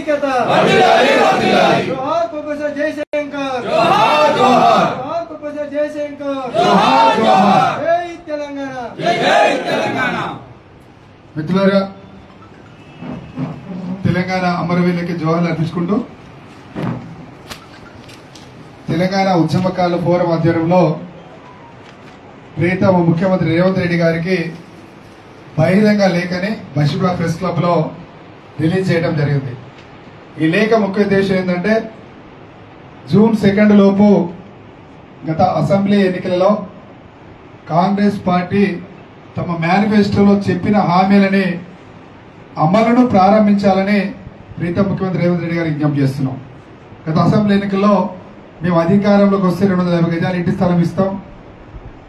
ఐక్యత జోహార్ ప్రొఫెసర్ జయశంకర్ జోహార్ ప్రొఫెసర్ జయశంకర్ జై తెలంగాణ జై తెలంగాణ. మిత్రులారా, తెలంగాణ అమరవీరులకి జోహార్లు అర్పించుకుంటూ తెలంగాణ ఉద్యమకాల ఫోరం ఆధ్వర్యంలో ప్రియతమ ముఖ్యమంత్రి రేవంత్ రెడ్డి గారికి బహిరంగ లేఖని బషీర్బాగ్ ప్రెస్ క్లబ్ లో రిలీజ్ చేయడం జరిగింది. ఈ లేఖ ముఖ్య ఉద్దేశం ఏంటంటే, జూన్ 2 లోపు గత అసెంబ్లీ ఎన్నికలలో కాంగ్రెస్ పార్టీ తమ మేనిఫెస్టోలో చెప్పిన హామీలని అమలును ప్రారంభించాలని ప్రీతం ముఖ్యమంత్రి రేవంత్ రెడ్డి గారికి విజ్ఞప్తి చేస్తున్నాం. గత అసెంబ్లీ ఎన్నికల్లో మేము అధికారంలోకి వస్తే 250 గజాలు ఇంటి స్థలం ఇస్తాం,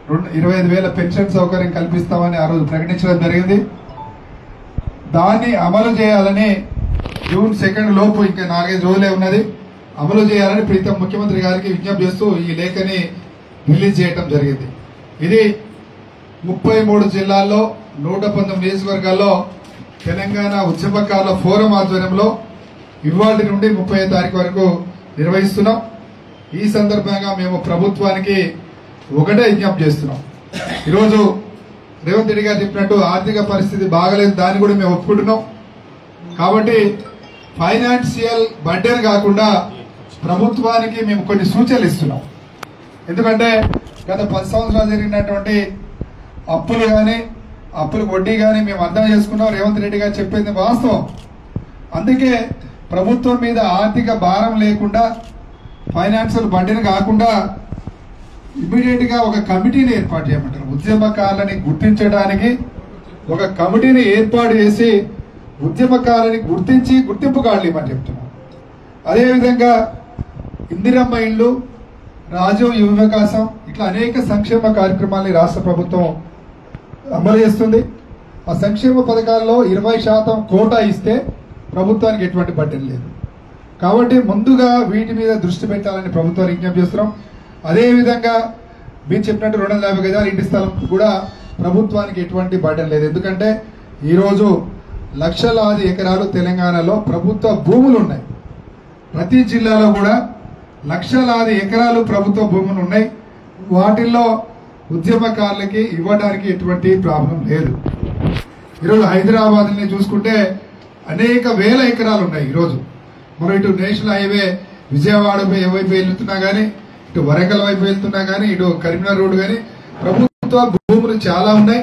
25,000 పెన్షన్ సౌకర్యం కల్పిస్తామని ఆ రోజు ప్రకటించడం జరిగింది. దాన్ని అమలు చేయాలని జూన్ 2 లోపు ఇంకా 4-5 రోజులే ఉన్నది, అమలు చేయాలని ప్రీతం ముఖ్యమంత్రి గారికి విజ్ఞప్తి చేస్తూ ఈ లేఖని రిలీజ్ చేయడం జరిగింది. ఇది 33 జిల్లాల్లో 119 నియోజకవర్గాల్లో తెలంగాణ ఉద్యమకారుల ఫోరం ఆధ్వర్యంలో ఇవాళ నుండి 30వ తారీఖు వరకు నిర్వహిస్తున్నాం. ఈ సందర్భంగా మేము ప్రభుత్వానికి ఒకటే విజ్ఞప్తి చేస్తున్నాం. ఈరోజు రేవంత్ రెడ్డి గారు చెప్పినట్టు ఆర్థిక పరిస్థితి బాగలేదు, దాన్ని కూడా మేము ఒప్పుకుంటున్నాం. కాబట్టి ఫైనాన్షియల్ బడ్జెట్ కాకుండా ప్రభుత్వానికి మేము కొన్ని సూచనలు ఇస్తున్నాం. ఎందుకంటే గత 10 సంవత్సరాలు జరిగినటువంటి అప్పులు కానీ అప్పులకు వడ్డీ కానీ మేము అర్థం చేసుకున్నాం. రేవంత్ రెడ్డి గారు చెప్పింది వాస్తవం. అందుకే ప్రభుత్వం మీద ఆర్థిక భారం లేకుండా, ఫైనాన్షియల్ బడ్జెట్ కాకుండా ఇమ్మీడియట్ గా ఒక కమిటీని ఏర్పాటు చేయమంటారు. ఉద్యమకారులని గుర్తించడానికి ఒక కమిటీని ఏర్పాటు చేసి ఉద్యమకారులని గుర్తించి గుర్తింపు కార్డులు ఇవ్వమని చెప్తున్నాం. అదేవిధంగా ఇందిరమ్మ ఇళ్లు, రాజీవ్ యువ వికాసం, ఇట్లా అనేక సంక్షేమ కార్యక్రమాలని రాష్ట్ర ప్రభుత్వం అమలు చేస్తుంది. ఆ సంక్షేమ పథకాల్లో 20% కోటా ఇస్తే ప్రభుత్వానికి ఎటువంటి బడ్జెట్ లేదు. కాబట్టి ముందుగా వీటి మీద దృష్టి పెట్టాలని ప్రభుత్వానికి విజ్ఞప్తి చేస్తున్నాం. అదేవిధంగా మీరు చెప్పినట్టు 250 గజాల ఇంటి స్థలం కూడా ప్రభుత్వానికి ఎటువంటి బడ్జెట్ లేదు. ఎందుకంటే ఈరోజు లక్షలాది ఎకరాలు తెలంగాణలో ప్రభుత్వ భూములు ఉన్నాయి. ప్రతి జిల్లాలో కూడా లక్షలాది ఎకరాలు ప్రభుత్వ భూములు ఉన్నాయి. వాటిల్లో ఉద్యమకారులకి ఇవ్వడానికి ఎటువంటి ప్రాబ్లం లేదు. ఈరోజు హైదరాబాద్ని చూసుకుంటే అనేక వేల ఎకరాలు ఉన్నాయి. ఈరోజు మనం ఇటు నేషనల్ హైవే విజయవాడ వైపు వెళ్తున్నా కానీ, ఇటు వరంగల్ వైపు వెళ్తున్నా కానీ, ఇటు కరీంనగర్ రోడ్ కానీ ప్రభుత్వ భూములు చాలా ఉన్నాయి.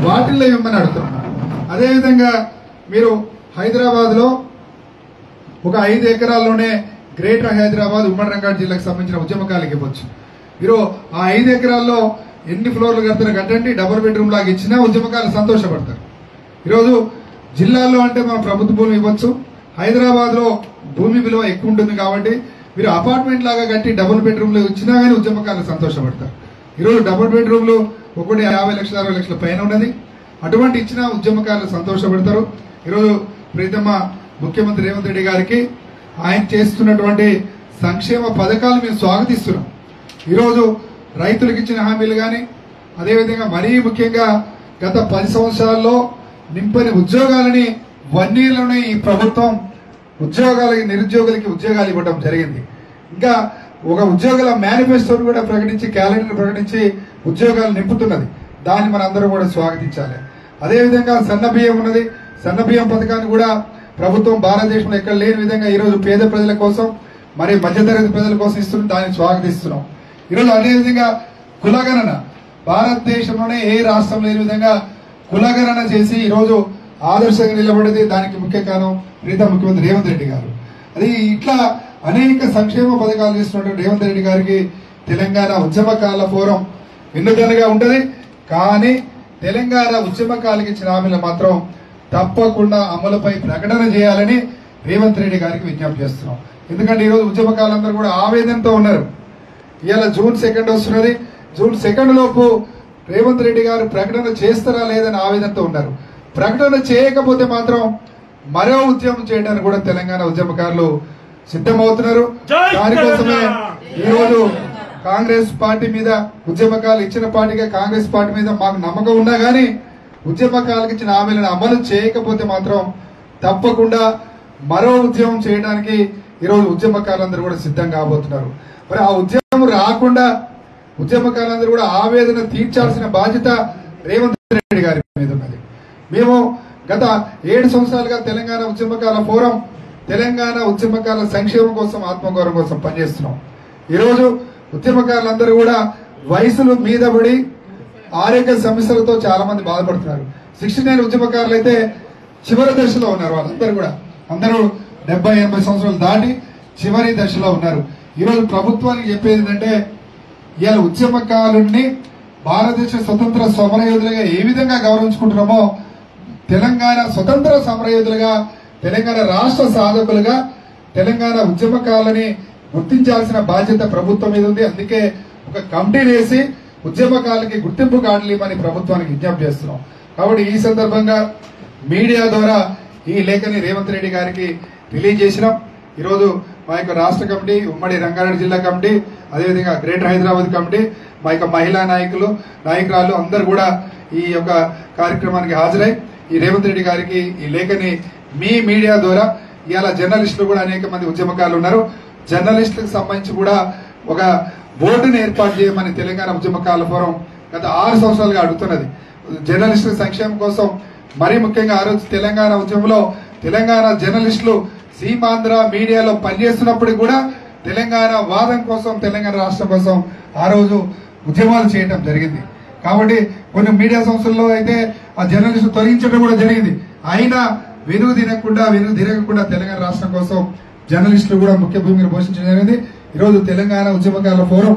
వాటిల్లో ఇవ్వమని అడుగుతున్నాం. అదేవిధంగా మీరు హైదరాబాద్ లో ఒక 5 ఎకరాల్లోనే గ్రేటర్ హైదరాబాద్ ఉమ్మడి రంగారెడ్డి జిల్లాకు సంబంధించిన ఉద్యమకారులకు ఇవ్వచ్చు. మీరు ఆ 5 ఎకరాల్లో ఎన్ని ఫ్లోర్లు కడతారు కట్టండి, డబుల్ బెడ్రూమ్ లాగా ఇచ్చినా ఉద్యమకారులు సంతోషపడతారు. ఈరోజు జిల్లాల్లో అంటే మనం ప్రభుత్వ భూమి ఇవ్వచ్చు. హైదరాబాద్ లో భూమి విలువ ఎక్కువ ఉంటుంది కాబట్టి మీరు అపార్ట్మెంట్ లాగా కట్టి డబుల్ బెడ్రూమ్లు ఇచ్చినా కానీ ఉద్యమకారులు సంతోషపడతారు. ఈరోజు డబుల్ బెడ్రూమ్లు ఒకటి 50 లక్షల 60 లక్షల పైన ఉన్నది. అటువంటి ఇచ్చినా ఉద్యమకారులు సంతోషపడతారు. ఈరోజు ప్రీతమ ముఖ్యమంత్రి రేవంత్ రెడ్డి గారికి ఆయన చేస్తున్నటువంటి సంక్షేమ పథకాలు మేము స్వాగతిస్తున్నాం. ఈరోజు రైతులకు ఇచ్చిన హామీలు కానీ, అదేవిధంగా మరీ ముఖ్యంగా గత 10 సంవత్సరాల్లో నింపని ఉద్యోగాలని 1 year లోనే ఈ ప్రభుత్వం ఉద్యోగాలకి, నిరుద్యోగులకి ఉద్యోగాలు ఇవ్వడం జరిగింది. ఇంకా ఒక ఉద్యోగుల మేనిఫెస్టోను కూడా ప్రకటించి, క్యాలెండర్ ప్రకటించి ఉద్యోగాలు నింపుతున్నది. దాన్ని మన అందరూ కూడా స్వాగతించాలి. అదేవిధంగా సన్న బియ్యం ఉన్నది. సన్న బియ్యం పథకాన్ని కూడా ప్రభుత్వం భారతదేశంలో ఎక్కడ లేని విధంగా ఈరోజు పేద ప్రజల కోసం, మరి మధ్యతరగతి ప్రజల కోసం ఇస్తున్నాం. దాన్ని స్వాగతిస్తున్నాం. ఈరోజు అదేవిధంగా కులగణన, భారతదేశంలోనే ఏ రాష్ట్రం లేని విధంగా కులగణన చేసి ఈరోజు ఆదర్శంగా నిలబడేది. దానికి ముఖ్య కారణం ప్రీతం ముఖ్యమంత్రి రేవంత్ రెడ్డి గారు. అది ఇట్లా అనేక సంక్షేమ పథకాలు చేస్తున్నటువంటి రేవంత్ రెడ్డి గారికి తెలంగాణ ఉద్యమకారుల ఫోరం విన్నదనగా ఉంటది. కానీ తెలంగాణ ఉద్యమకారులకు ఇచ్చిన హామీలు మాత్రం తప్పకుండా అమలుపై ప్రకటన చేయాలని రేవంత్ రెడ్డి గారికి విజ్ఞప్తి చేస్తున్నాం. ఎందుకంటే ఈరోజు ఉద్యమకారులందరూ కూడా ఆవేదనతో ఉన్నారు. ఇవాళ జూన్ 2 వస్తున్నది. జూన్ 2 లోపు రేవంత్ రెడ్డి గారు ప్రకటన చేస్తారా లేదని ఆవేదనతో ఉన్నారు. ప్రకటన చేయకపోతే మాత్రం మరో ఉద్యమం చేయడానికి కూడా తెలంగాణ ఉద్యమకారులు సిద్ధమవుతున్నారు. దానికోసమే ఈరోజు కాంగ్రెస్ పార్టీ మీద, ఉద్యమకారులు ఇచ్చిన పార్టీగా కాంగ్రెస్ పార్టీ మీద మాకు నమ్మకం ఉన్నా కానీ ఉద్యమకారులకు ఇచ్చిన హామీలను అమలు చేయకపోతే మాత్రం తప్పకుండా మరో ఉద్యమం చేయడానికి ఈరోజు ఉద్యమకారులందరూ కూడా సిద్ధం కాబోతున్నారు. మరి ఆ ఉద్యమం రాకుండా ఉద్యమకారులందరూ కూడా ఆవేదన తీర్చాల్సిన బాధ్యత రేవంత్ రెడ్డి గారి మీద ఉన్నది. మేము గత 7 సంవత్సరాలుగా తెలంగాణ ఉద్యమకాల ఫోరం తెలంగాణ ఉద్యమకాల సంక్షేమం కోసం ఆత్మగౌరవం కోసం పనిచేస్తున్నాం. ఈరోజు ఉద్యమకారులందరూ కూడా వయసులు మీద పడి ఆరోగ్య సమస్యలతో చాలా మంది బాధపడుతున్నారు. 69 ఉద్యమకారులు అయితే చివరి దశలో ఉన్నారు. వాళ్ళందరూ కూడా అందరూ 70-80 సంవత్సరాలు దాటి చివరి దశలో ఉన్నారు. ఈరోజు ప్రభుత్వానికి చెప్పేది ఏంటంటే ఇవాళ ఉద్యమకారుల్ని భారతదేశ స్వతంత్ర సమరయోధులుగా ఏ విధంగా గౌరవించుకుంటున్నామో తెలంగాణ స్వతంత్ర సమరయోధులుగా తెలంగాణ రాష్ట్ర సాధకులుగా తెలంగాణ ఉద్యమకారులని గుర్తించాల్సిన బాధ్యత ప్రభుత్వం మీద ఉంది. అందుకే ఒక కమిటీని వేసి ఉద్యమకారులకి గుర్తింపు కార్డులు ఇవ్వమని ప్రభుత్వానికి విజ్ఞప్తి చేస్తున్నాం. కాబట్టి ఈ సందర్భంగా మీడియా ద్వారా ఈ లేఖని రేవంత్ రెడ్డి గారికి రిలీజ్ చేసినాం. ఈరోజు మా యొక్క రాష్ట్ర కమిటీ, ఉమ్మడి రంగారెడ్డి జిల్లా కమిటీ, అదేవిధంగా గ్రేటర్ హైదరాబాద్ కమిటీ, మా యొక్క మహిళా నాయకురాలు అందరూ కూడా ఈ యొక్క కార్యక్రమానికి హాజరై ఈ రేవంత్ రెడ్డి గారికి ఈ లేఖని మీ మీడియా ద్వారా ఇవాళ జర్నలిస్టులు కూడా అనేక మంది ఉద్యమకారులు ఉన్నారు. జర్నలిస్టులకు సంబంధించి కూడా ఒక బోర్డును ఏర్పాటు చేయమని తెలంగాణ ఉద్యమకారుల ఫోరం గత 6 సంవత్సరాలుగా అడుగుతున్నది. జర్నలిస్టుల సంక్షేమం కోసం మరీ ముఖ్యంగా ఆ రోజు తెలంగాణ ఉద్యమంలో తెలంగాణ జర్నలిస్టులు సీమాంధ్ర మీడియాలో పనిచేస్తున్నప్పుడు కూడా తెలంగాణ వాదం కోసం తెలంగాణ రాష్ట్రం కోసం ఆ రోజు ఉద్యమాలు చేయడం జరిగింది. కాబట్టి కొన్ని మీడియా సంస్థల్లో అయితే ఆ జర్నలిస్టు తొలగించడం కూడా జరిగింది. అయినా వెనుగు తిరగకుండా తెలంగాణ రాష్ట్రం కోసం జర్నలిస్టులు కూడా ముఖ్య భూమిని పోషించడం జరిగింది. ఈరోజు తెలంగాణ ఉద్యమకారుల ఫోరం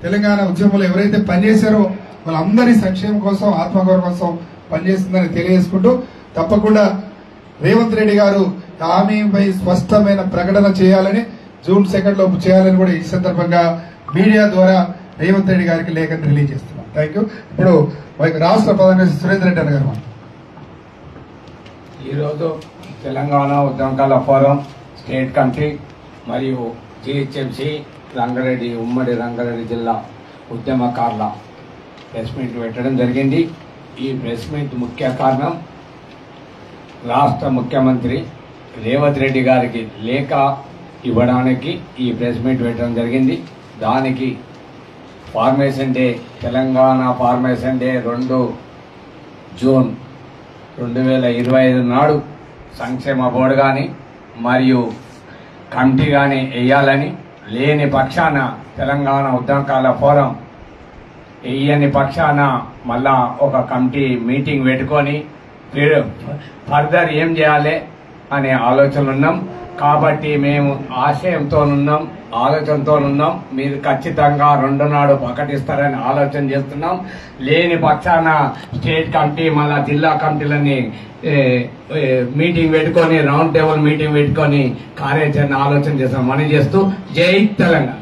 తెలంగాణ ఉద్యమంలో ఎవరైతే పనిచేశారో వాళ్ళందరి సంక్షేమం కోసం ఆత్మగౌరవం కోసం పనిచేస్తుందని తెలియజేసుకుంటూ తప్పకుండా రేవంత్ రెడ్డి గారు హామీపై స్పష్టమైన ప్రకటన చేయాలని జూన్ 2 లోపు చేయాలని కూడా ఈ సందర్భంగా మీడియా ద్వారా రేవంత్ రెడ్డి గారికి లేఖను రిలీజ్ చేస్తున్నాం. Thank you. ఇప్పుడు రాష్ట్ర ప్రధాన సురేందర్ రెడ్డి గారు. ఈరోజు తెలంగాణ ఉద్యమకారుల ఫోరం స్టేట్ కమిటీ మరియు జిహెచ్ఎంసీ రంగారెడ్డి ఉమ్మడి రంగారెడ్డి జిల్లా ఉద్యమకారుల ప్రెస్ మీట్ పెట్టడం జరిగింది. ఈ ప్రెస్ మీట్ ముఖ్య కారణం రాష్ట్ర ముఖ్యమంత్రి రేవంత్ రెడ్డి గారికి లేఖ ఇవ్వడానికి ఈ ప్రెస్ మీట్ పెట్టడం జరిగింది. దానికి formation day Telangana formation day 2 June 2025 నాడు సంక్షేమ బోర్డు కానీ మరియు కమిటీ కానీ వేయాలని, లేని పక్షాన తెలంగాణ ఉద్యమకారుల ఫోరం వేయని పక్షాన మళ్ళా ఒక కమిటీ మీటింగ్ పెట్టుకొని ఫర్దర్ ఏం చేయాలి అనే ఆలోచనలు ఉన్నాం. కాబట్టి మేము ఆశయంతోనున్నాం, ఆలోచనతోనున్నాం. మీరు ఖచ్చితంగా 2 నాడు ప్రకటిస్తారని ఆలోచన చేస్తున్నాం. లేని పక్షాన స్టేట్ కమిటీ మళ్ళా జిల్లా కమిటీలని మీటింగ్ పెట్టుకొని రౌండ్ టేబుల్ మీటింగ్ పెట్టుకొని కార్యాచరణ ఆలోచన చేస్తాం. మనం చేస్తూ జై తెలంగాణ.